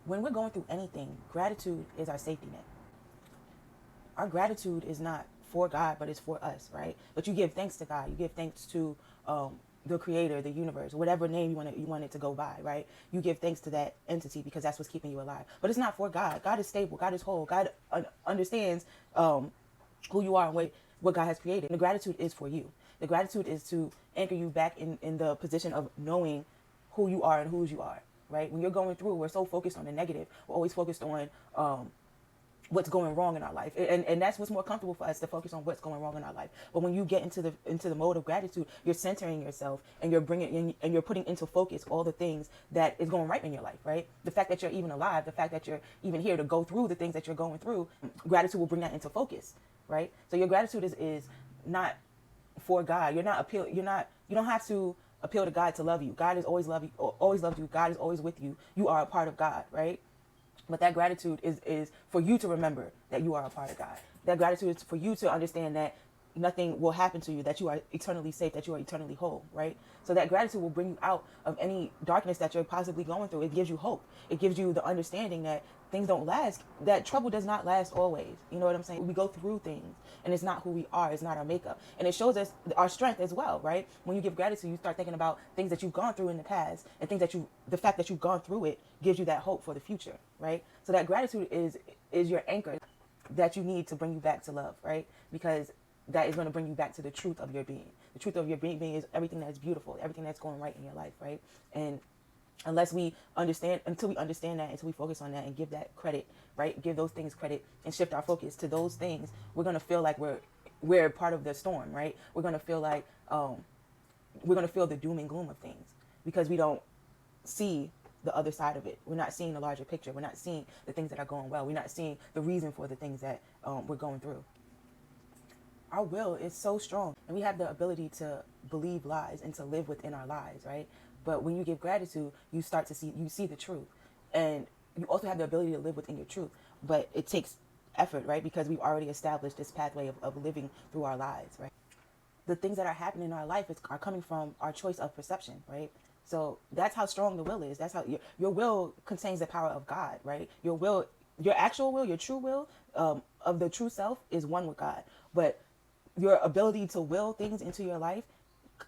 When we're going through anything, gratitude is our safety net. Our gratitude is not for God, but it's for us, right? But you give thanks to God. You give thanks to the creator, the universe, whatever name you want it to go by, right? You give thanks to that entity because that's what's keeping you alive. But it's not for God. God is stable. God is whole. God understands who you are and what God has created. And the gratitude is for you. The gratitude is to anchor you back in the position of knowing who you are and whose you are, right? When you're going through, we're so focused on the negative. We're always focused on what's going wrong in our life, and that's what's more comfortable for us, to focus on what's going wrong in our life. But when you get into the mode of gratitude, you're centering yourself, and you're bringing in, and you're putting into focus all the things that is going right in your life, right? The fact that you're even alive, the fact that you're even here to go through the things that you're going through, gratitude will bring that into focus, right? So your gratitude is not for God. You don't have to appeal to God to love you. God has always loved you, always loved you. God is always with you. You are a part of God, right? But that gratitude is for you to remember that you are a part of God. That gratitude is for you to understand that nothing will happen to you, that you are eternally safe, that you are eternally whole, right? So that gratitude will bring you out of any darkness that you're possibly going through. It gives you hope. It gives you the understanding that things don't last, that trouble does not last always. You know what I'm saying? We go through things, and it's not who we are. It's not our makeup. And it shows us our strength as well, right? When you give gratitude, you start thinking about things that you've gone through in the past, and things that the fact that you've gone through it gives you that hope for the future, right? So that gratitude is your anchor that you need to bring you back to love, right? Because that is going to bring you back to the truth of your being. The truth of your being is everything that's beautiful, everything that's going right in your life, right? And until we understand that, until we focus on that and give that credit, right? Give those things credit and shift our focus to those things, we're going to feel like we're part of the storm, right? We're going to feel like we're going to feel the doom and gloom of things because we don't see the other side of it. We're not seeing the larger picture. We're not seeing the things that are going well. We're not seeing the reason for the things that we're going through. Our will is so strong, and we have the ability to believe lies and to live within our lies, right? But when you give gratitude, you see the truth, and you also have the ability to live within your truth. But it takes effort, right? Because we've already established this pathway of living through our lives, right? The things that are happening in our life are coming from our choice of perception, right? So that's how strong the will is. That's how your will contains the power of God, right? Your will, your actual will, your true will of the true self is one with God. But your ability to will things into your life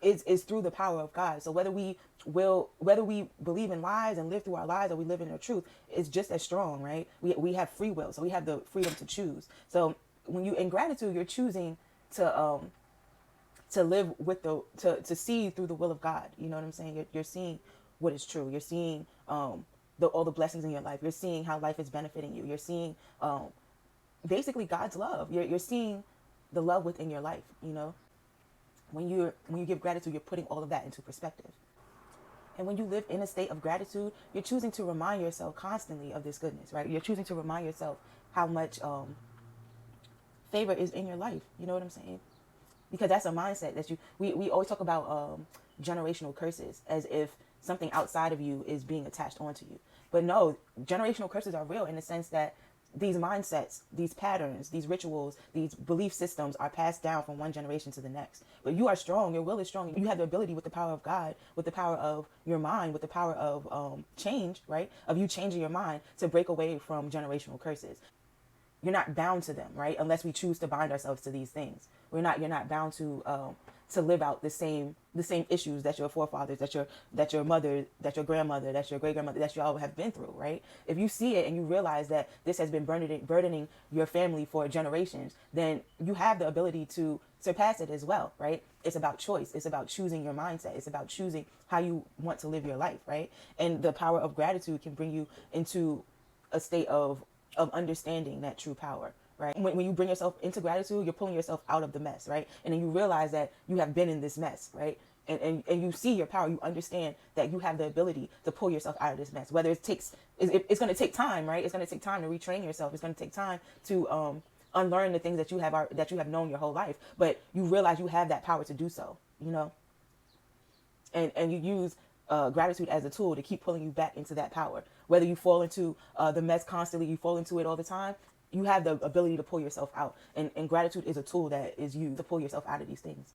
is through the power of God. So whether we believe in lies and live through our lies, or we live in the truth, it's just as strong, right? We have free will, so we have the freedom to choose. So when you in gratitude, you're choosing to live with to see through the will of God. You know what I'm saying? You're seeing what is true. You're seeing all the blessings in your life. You're seeing how life is benefiting you. You're seeing basically God's love. You're seeing the love within your life. You know, when you give gratitude, you're putting all of that into perspective. And when you live in a state of gratitude, you're choosing to remind yourself constantly of this goodness, right? You're choosing to remind yourself how much favor is in your life. You know what I'm saying? Because that's a mindset that we always talk about generational curses as if something outside of you is being attached onto you. But no, generational curses are real in the sense that these mindsets, these patterns, these rituals, these belief systems are passed down from one generation to the next. But you are strong. Your will is strong. You have the ability, with the power of God, with the power of your mind, with the power of change, right? Of you changing your mind to break away from generational curses. You're not bound to them, right? Unless we choose to bind ourselves to these things. You're not bound to live out the same issues that your forefathers, that your mother, that your grandmother, that your great grandmother, that you all have been through, right? If you see it and you realize that this has been burdening your family for generations, then you have the ability to surpass it as well, right? It's about choice. It's about choosing your mindset. It's about choosing how you want to live your life, right? And the power of gratitude can bring you into a state of understanding that true power, right? When you bring yourself into gratitude, you're pulling yourself out of the mess, right? And then you realize that you have been in this mess, right? And you see your power. You understand that you have the ability to pull yourself out of this mess. Whether it's going to take time, right? It's going to take time to retrain yourself. It's going to take time to unlearn the things that you have known your whole life. But you realize you have that power to do so, you know. And you use gratitude as a tool to keep pulling you back into that power. Whether you fall into the mess constantly, you fall into it all the time, you have the ability to pull yourself out. And gratitude is a tool that is used to pull yourself out of these things.